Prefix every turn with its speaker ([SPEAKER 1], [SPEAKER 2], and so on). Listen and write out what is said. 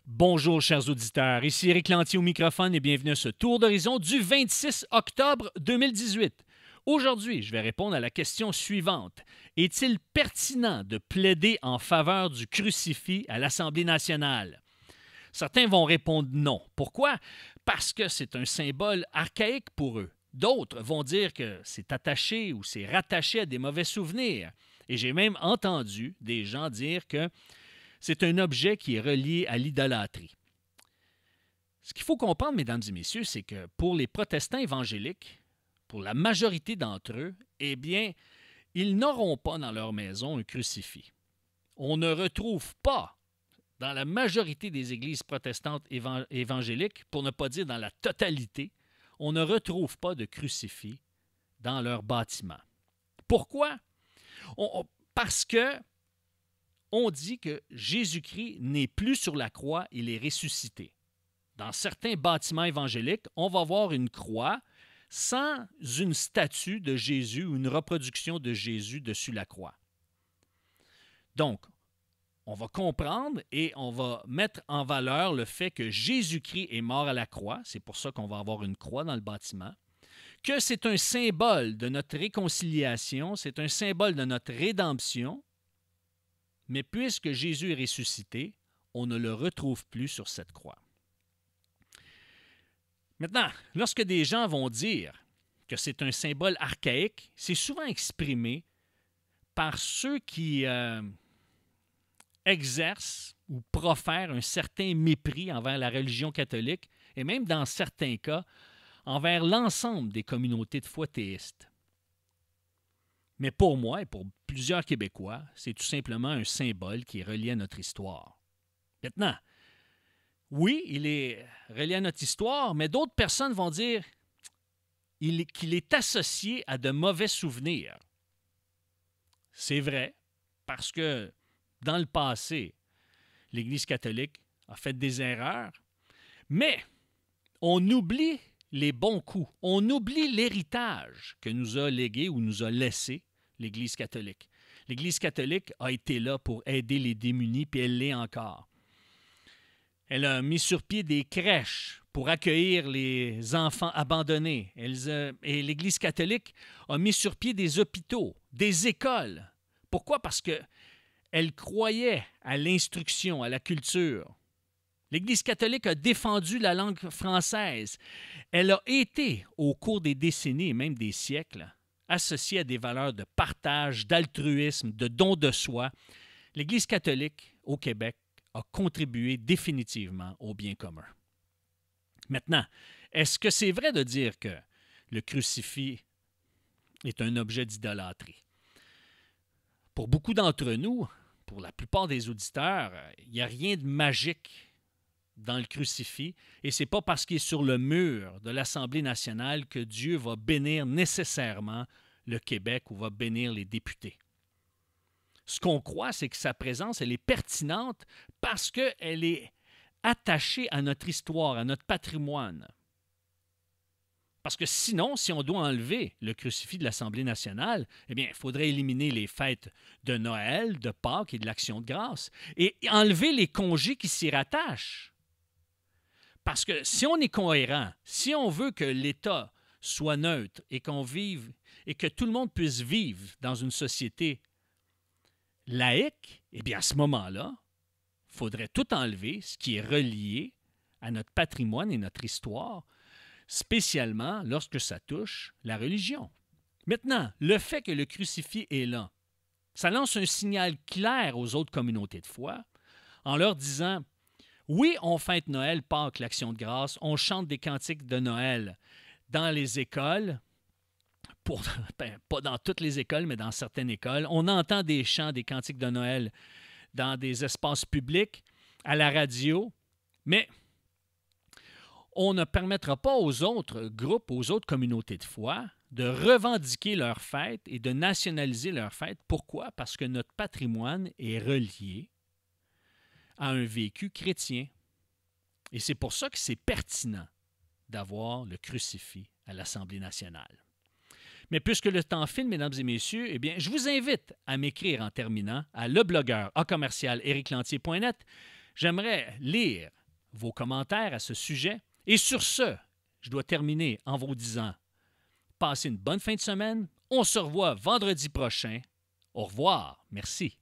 [SPEAKER 1] Bonjour chers auditeurs, ici Éric Lantier au microphone et bienvenue à ce tour d'horizon du 26 octobre 2018. Aujourd'hui, je vais répondre à la question suivante. Est-il pertinent de plaider en faveur du crucifix à l'Assemblée nationale? Certains vont répondre non. Pourquoi? Parce que c'est un symbole archaïque pour eux. D'autres vont dire que c'est attaché ou c'est rattaché à des mauvais souvenirs. Et j'ai même entendu des gens dire que c'est un objet qui est relié à l'idolâtrie. Ce qu'il faut comprendre, mesdames et messieurs, c'est que pour les protestants évangéliques, pour la majorité d'entre eux, eh bien, ils n'auront pas dans leur maison un crucifix. On ne retrouve pas dans la majorité des églises protestantes évangéliques, pour ne pas dire dans la totalité, on ne retrouve pas de crucifix dans leur bâtiment. Pourquoi? Parce que on dit que Jésus-Christ n'est plus sur la croix, il est ressuscité. Dans certains bâtiments évangéliques, on va voir une croix sans une statue de Jésus ou une reproduction de Jésus dessus la croix. Donc, on va comprendre et on va mettre en valeur le fait que Jésus-Christ est mort à la croix, c'est pour ça qu'on va avoir une croix dans le bâtiment, que c'est un symbole de notre réconciliation, c'est un symbole de notre rédemption, mais puisque Jésus est ressuscité, on ne le retrouve plus sur cette croix. Maintenant, lorsque des gens vont dire que c'est un symbole archaïque, c'est souvent exprimé par ceux qui exercent ou profèrent un certain mépris envers la religion catholique et même dans certains cas, envers l'ensemble des communautés de foi théistes. Mais pour moi et pour plusieurs Québécois, c'est tout simplement un symbole qui est relié à notre histoire. Maintenant, oui, il est relié à notre histoire, mais d'autres personnes vont dire qu'il est associé à de mauvais souvenirs. C'est vrai, parce que dans le passé, l'Église catholique a fait des erreurs, mais on oublie les bons coups. On oublie l'héritage que nous a légué ou nous a laissé l'Église catholique. L'Église catholique a été là pour aider les démunis, puis elle l'est encore. Elle a mis sur pied des crèches pour accueillir les enfants abandonnés. Et l'Église catholique a mis sur pied des hôpitaux, des écoles. Pourquoi? Parce qu'elle croyait à l'instruction, à la culture. L'Église catholique a défendu la langue française. Elle a été, au cours des décennies et même des siècles, associée à des valeurs de partage, d'altruisme, de don de soi. L'Église catholique au Québec a contribué définitivement au bien commun. Maintenant, est-ce que c'est vrai de dire que le crucifix est un objet d'idolâtrie? Pour beaucoup d'entre nous, pour la plupart des auditeurs, il n'y a rien de magique dans le crucifix, et ce n'est pas parce qu'il est sur le mur de l'Assemblée nationale que Dieu va bénir nécessairement le Québec ou va bénir les députés. Ce qu'on croit, c'est que sa présence, elle est pertinente parce qu'elle est attachée à notre histoire, à notre patrimoine. Parce que sinon, si on doit enlever le crucifix de l'Assemblée nationale, eh bien, il faudrait éliminer les fêtes de Noël, de Pâques et de l'Action de grâce et enlever les congés qui s'y rattachent. Parce que si on est cohérent, si on veut que l'État soit neutre et qu'on vive et que tout le monde puisse vivre dans une société laïque, eh bien à ce moment-là, il faudrait tout enlever, ce qui est relié à notre patrimoine et notre histoire, spécialement lorsque ça touche la religion. Maintenant, le fait que le crucifix est là, ça lance un signal clair aux autres communautés de foi en leur disant oui, on fête Noël, Pâques, l'Action de grâce, on chante des cantiques de Noël dans les écoles, pas dans toutes les écoles, mais dans certaines écoles. On entend des chants, des cantiques de Noël dans des espaces publics, à la radio, mais on ne permettra pas aux autres groupes, aux autres communautés de foi, de revendiquer leur fête et de nationaliser leur fête. Pourquoi? Parce que notre patrimoine est relié à un vécu chrétien. Et c'est pour ça que c'est pertinent d'avoir le crucifix à l'Assemblée nationale. Mais puisque le temps file, mesdames et messieurs, eh bien, je vous invite à m'écrire en terminant à leblogueur@ericlantier.net J'aimerais lire vos commentaires à ce sujet. Et sur ce, je dois terminer en vous disant, passez une bonne fin de semaine. On se revoit vendredi prochain. Au revoir. Merci.